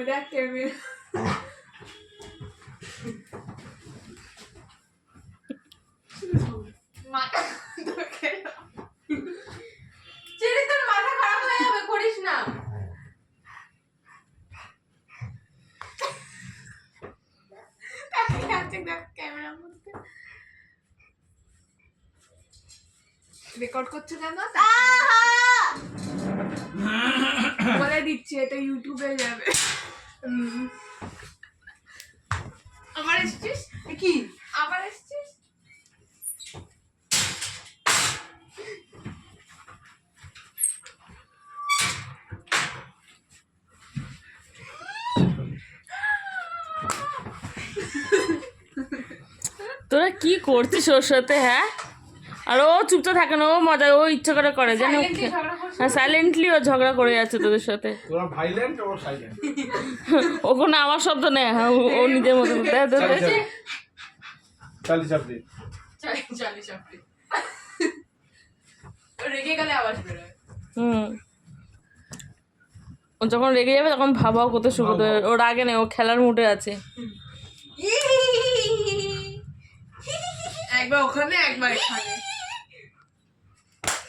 দেখ কেমন মাথা চিড়ি তোর মাথা খারাপ হয়ে যাবে করিস না ক্যামেরার মধ্যে রেকর্ড করছো কেন বলে দিচ্ছি এটা ইউটিউবে যাবে আবার এসছিস কি আবার এসছিস তোরা কি করছিস ওর সাথে? হ্যাঁ, আর ও চুপচাপ থাকে না, ও মজা, ও ইচ্ছা করে জানো। হ্যাঁ, সাইলেন্টলি ও ঝগড়া করে যাচ্ছে তোদের সাথে। তোরা ভাইলেন্ট ও সাইলেন্ট। ও কোনো আমার শব্দ নেই, হ্যাঁ ও নিজের মতো চালি চাপড়ি রেগে গেলে আওয়াজ বেরোয়। ও যখন রেগে যাবে তখন ভাবাও কত সুখ। ও রাগে নেই, ও খেলার মুডে আছে। একবার ওখানে একবার এখানে